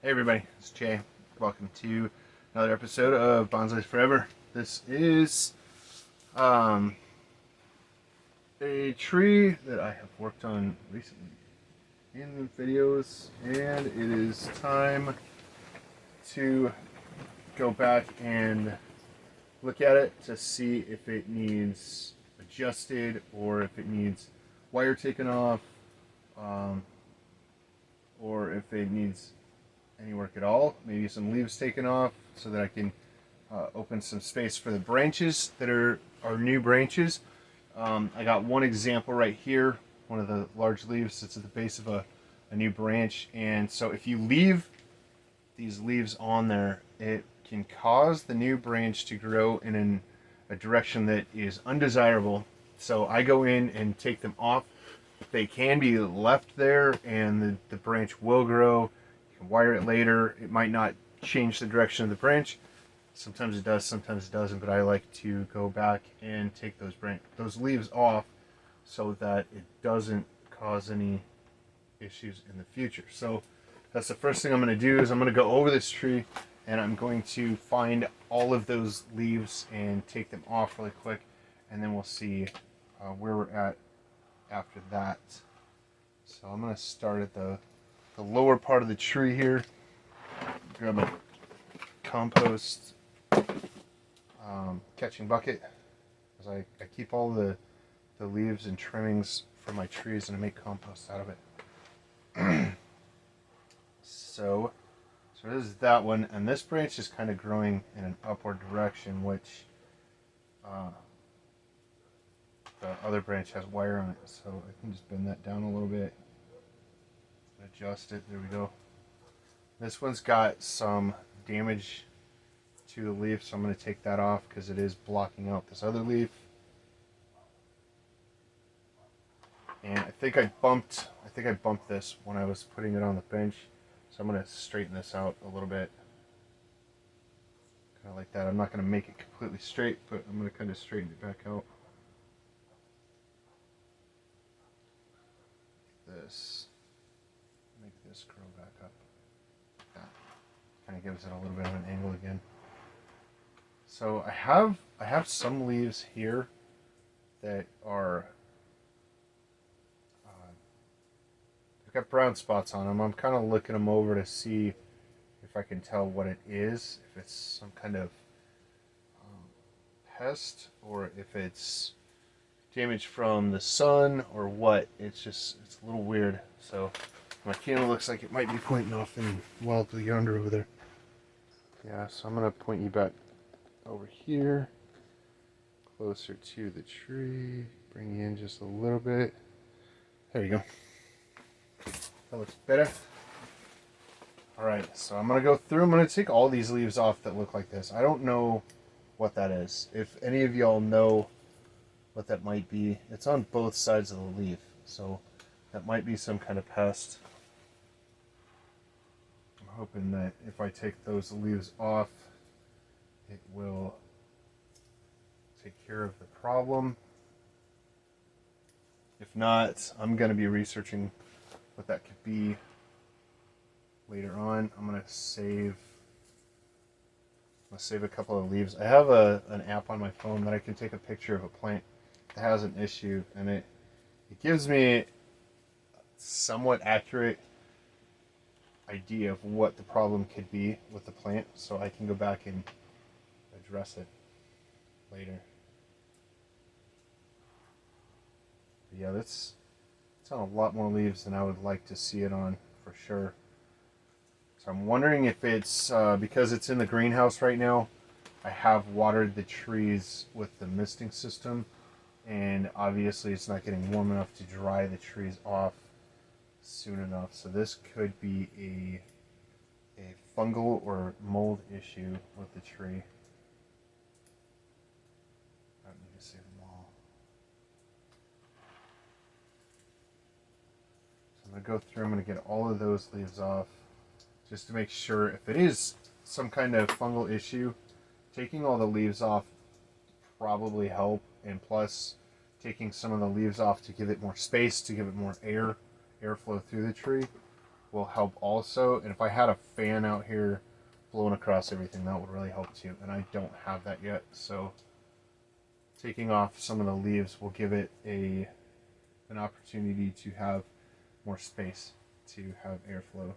Hey everybody, it's Jay. Welcome to another episode of Bonsai Forever. This is um, a tree that I have worked on recently in videos, and it is time to go back and look at it to see if it needs adjusted or if it needs wire taken off, um, or if it needs any work at all. Maybe some leaves taken off so that I can open some space for the branches that are our new branches. I got one example right here, one of the large leaves that's at the base of a new branch. And so if you leave these leaves on there, it can cause the new branch to grow in a direction that is undesirable. So I go in and take them off. They can be left there and the branch will grow. You can wire it later. It might not change the direction of the branch. Sometimes it does, sometimes it doesn't, but I like to go back and take those leaves off so that it doesn't cause any issues in the future. So that's the first thing I'm going to do is I'm going to go over this tree and I'm going to find all of those leaves and take them off really quick, and then we'll see where we're at after that. So I'm going to start at the lower part of the tree here. Grab a compost catching bucket, because I keep all the leaves and trimmings from my trees and I make compost out of it. So this is that one, and this branch is kind of growing in an upward direction, which the other branch has wire on it, so I can just bend that down a little bit, adjust it. There we go. This one's got some damage to the leaf, so I'm going to take that off because it is blocking out this other leaf. And I think I bumped this when I was putting it on the bench, so I'm going to straighten this out a little bit, kind of like that. I'm not going to make it completely straight, but I'm going to kind of straighten it back out. This, make this grow back up. That kind of gives it a little bit of an angle again. So I have some leaves here that are they've got brown spots on them. I'm kind of looking them over to see if I can tell what it is, if it's some kind of pest or if it's damage from the sun or what. It's a little weird. So my camera looks like it might be pointing off in wildly yonder over there. Yeah, so I'm gonna point you back over here, closer to the tree, bring you in just a little bit. There you go. That looks better. Alright, so I'm going to go through. I'm going to take all these leaves off that look like this. I don't know what that is. If any of y'all know what that might be, it's on both sides of the leaf. So that might be some kind of pest. I'm hoping that if I take those leaves off, it will take care of the problem. If not, I'm going to be researching what that could be later on. I'm going to save a couple of leaves. I have an app on my phone that I can take a picture of a plant that has an issue, and it gives me a somewhat accurate idea of what the problem could be with the plant, so I can go back and address it later. But yeah, it's on a lot more leaves than I would like to see it on, for sure. So I'm wondering if it's because it's in the greenhouse right now. I have watered the trees with the misting system, and obviously it's not getting warm enough to dry the trees off soon enough. So this could be a fungal or mold issue with the tree. I don't need to save them all. So I'm going to go through, I'm going to get all of those leaves off just to make sure if it is some kind of fungal issue. Taking all the leaves off probably help, and plus taking some of the leaves off to give it more space, to give it more airflow through the tree. will help also. And if I had a fan out here blowing across everything, that would really help too. And I don't have that yet, so taking off some of the leaves will give it an opportunity to have more space to have airflow.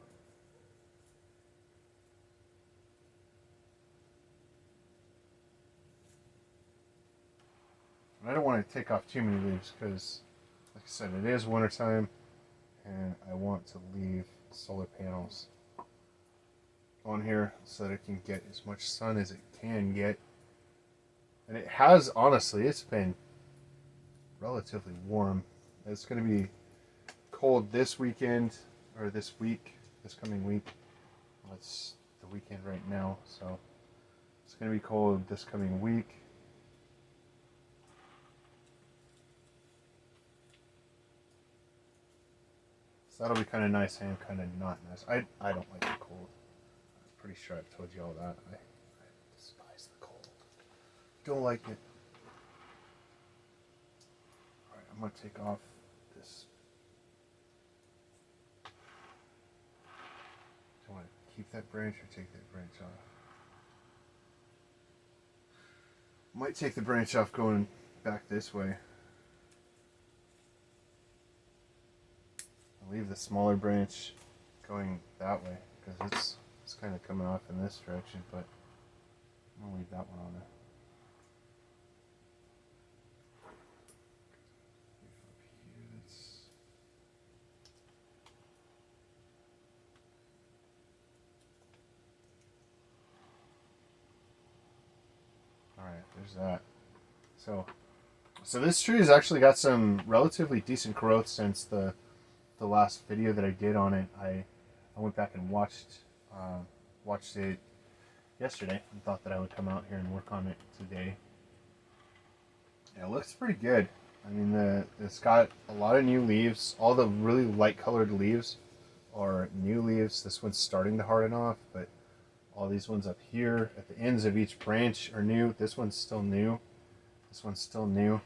And I don't want to take off too many leaves because, like I said, it is wintertime and I want to leave solar panels on here so that it can get as much sun as it can get. And it has, honestly, it's been relatively warm. It's going to be cold this weekend, or this week, this coming week. Well, it's the weekend right now, so it's going to be cold this coming week. So that'll be kind of nice and kind of not nice. I don't like the cold. I'm pretty sure I've told you all that. I despise the cold. Don't like it. Alright, I'm going to take off this. Do I want to keep that branch or take that branch off? Might take the branch off going back this way. I'll leave the smaller branch going that way because it's kind of coming off in this direction, but I'm going to leave that one on there. Alright, there's that. So this tree has actually got some relatively decent growth since the last video that I did on it. I went back and watched it yesterday and thought that I would come out here and work on it today. Yeah, it looks pretty good. I mean, it's got a lot of new leaves. All the really light colored leaves are new leaves. This one's starting to harden off, but all these ones up here at the ends of each branch are new. This one's still new. This one's still new.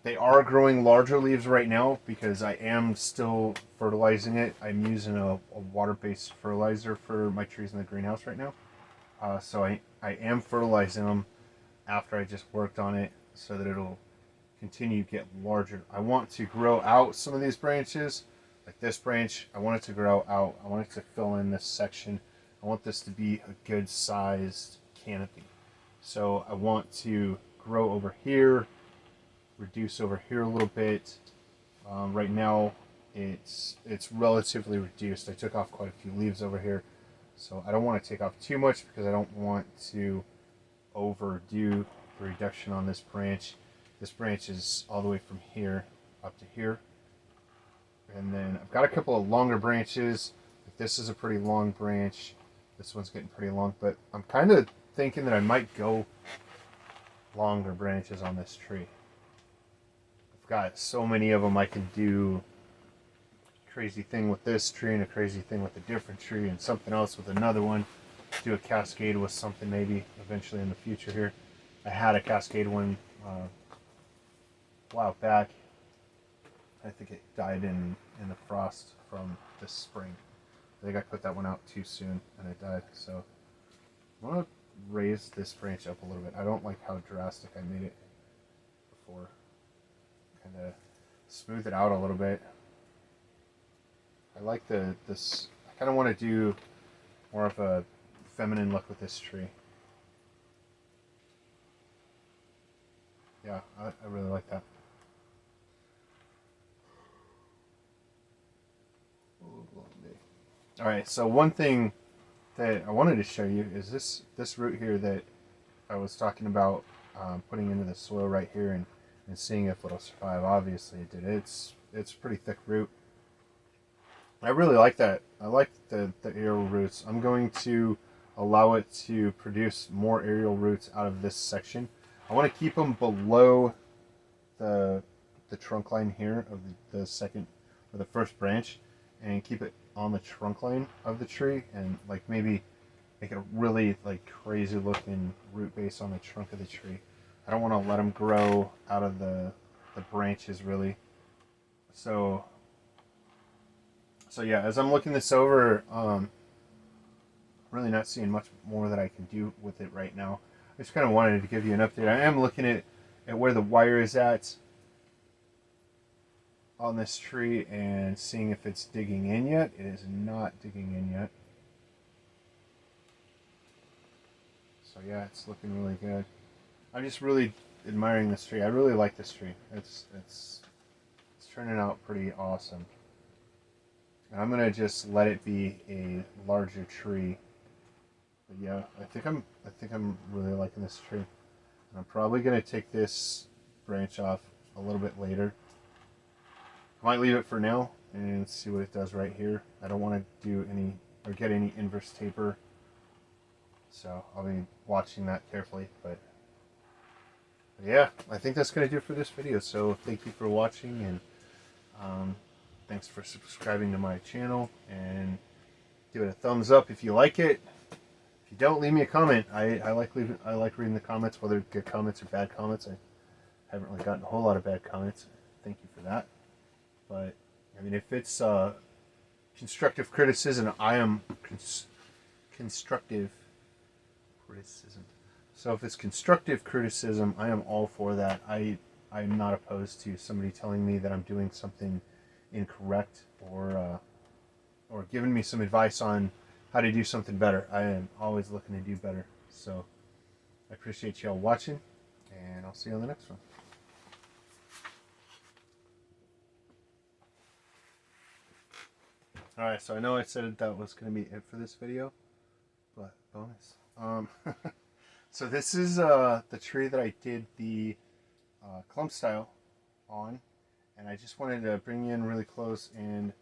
They are growing larger leaves right now because I am still fertilizing it. I'm using a water-based fertilizer for my trees in the greenhouse right now. So I am fertilizing them after I just worked on it so that it'll continue to get larger. I want to grow out some of these branches. Like this branch, I want it to grow out. I want it to fill in this section. I want this to be a good sized canopy. So I want to grow over here, reduce over here a little bit. Right now it's relatively reduced. I took off quite a few leaves over here, so I don't want to take off too much because I don't want to overdo the reduction on this branch. This branch is all the way from here up to here, and then I've got a couple of longer branches. This is a pretty long branch. This one's getting pretty long, but I'm kind of thinking that I might go longer branches on this tree. I've got so many of them. I can do a crazy thing with this tree and a crazy thing with a different tree and something else with another one. Do a cascade with something maybe eventually in the future here. I had a cascade one a while back. I think it died in the frost from this spring. I think I put that one out too soon and it died. So I want to raise this branch up a little bit. I don't like how drastic I made it before. Kind of smooth it out a little bit. I like this. I kind of want to do more of a feminine look with this tree. Yeah, I really like that. Alright, so one thing that I wanted to show you is this root here that I was talking about putting into the soil right here and seeing if it'll survive. Obviously it did. It's a pretty thick root. I really like that. I like the aerial roots. I'm going to allow it to produce more aerial roots out of this section. I want to keep them below the trunk line here of the second or the first branch and keep it on the trunk line of the tree and like maybe make it a really like crazy looking root base on the trunk of the tree. I don't want to let them grow out of the branches really. So So yeah, as I'm looking this over, really not seeing much more that I can do with it right now. I just kind of wanted to give you an update. I am looking at where the wire is at on this tree and seeing if it's digging in yet. It is not digging in yet. So yeah, it's looking really good. I'm just really admiring this tree. I really like this tree. It's turning out pretty awesome. And I'm gonna just let it be a larger tree. But yeah, I think I'm really liking this tree. And I'm probably gonna take this branch off a little bit later. I might leave it for now and see what it does right here. I don't want to do any or get any inverse taper, so I'll be watching that carefully. But yeah, I think that's gonna do it for this video. So thank you for watching, and thanks for subscribing to my channel, and give it a thumbs up if you like it. If you don't, leave me a comment. I like reading the comments, whether good comments or bad comments. I haven't really gotten a whole lot of bad comments. Thank you for that. But I mean, if it's constructive criticism, I am constructive criticism. So if it's constructive criticism, I am all for that. I'm not opposed to somebody telling me that I'm doing something incorrect, or giving me some advice on how to do something better. I am always looking to do better. So I appreciate y'all watching, and I'll see you on the next one. Alright, so I know I said that was going to be it for this video, but bonus. So this is the tree that I did the clump style on, and I just wanted to bring you in really close and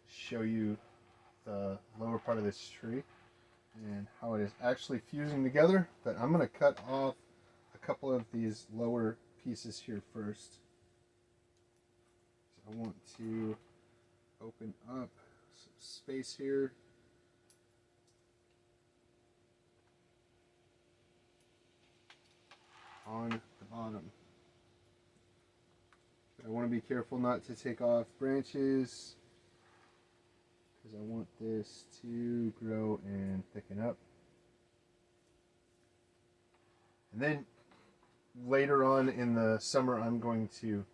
show you the lower part of this tree and how it is actually fusing together. But I'm going to cut off a couple of these lower pieces here first. So I want to open up some space here. On the bottom. I want to be careful not to take off branches, because I want this to grow and thicken up. And then later on in the summer, I'm going to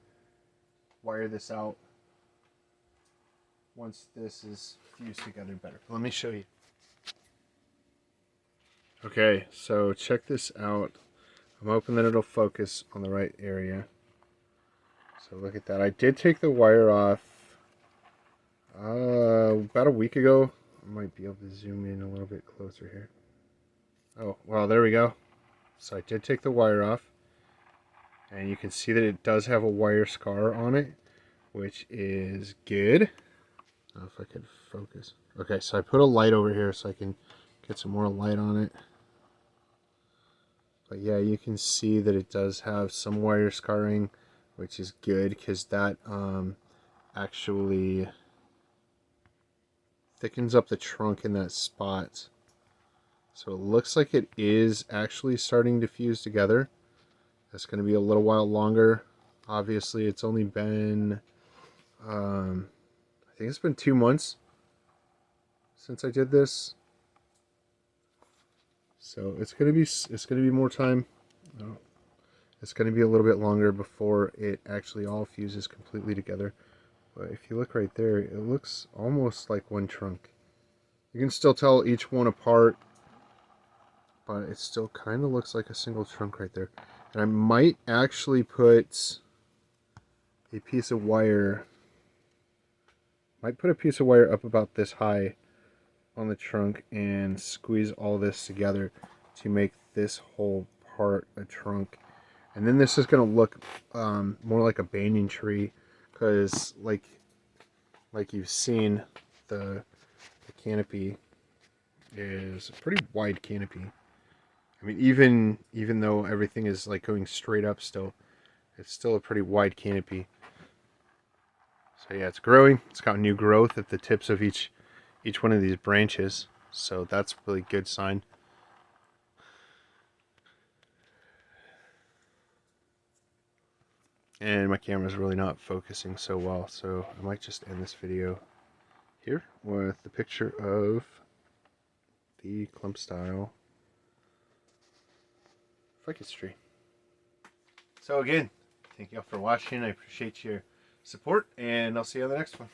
wire this out once this is fused together better. Let me show you. Okay, so check this out. I'm hoping that it'll focus on the right area. So look at that. I did take the wire off about a week ago. I might be able to zoom in a little bit closer here. Oh, well, there we go. So I did take the wire off, and you can see that it does have a wire scar on it, which is good. I don't know if I could focus. Okay, so I put a light over here so I can get some more light on it. But yeah, you can see that it does have some wire scarring, which is good, because that actually thickens up the trunk in that spot. So it looks like it is actually starting to fuse together. That's going to be a little while longer. Obviously, it's only been, I think it's been 2 months since I did this. So it's gonna be more time. It's gonna be a little bit longer before it actually all fuses completely together. But if you look right there, it looks almost like one trunk. You can still tell each one apart, but it still kind of looks like a single trunk right there. And I might actually put a piece of wire. Might put a piece of wire up about this high on the trunk and squeeze all this together to make this whole part a trunk. And then this is going to look more like a banyan tree, because like you've seen, the canopy is a pretty wide canopy. I mean, even though everything is like going straight up still, it's still a pretty wide canopy. So yeah, it's growing. It's got new growth at the tips of each one of these branches, so that's a really good sign. And my camera's really not focusing so well, so I might just end this video here with the picture of the clump style ficus tree. So again, thank you all for watching. I appreciate your support, and I'll see you on the next one.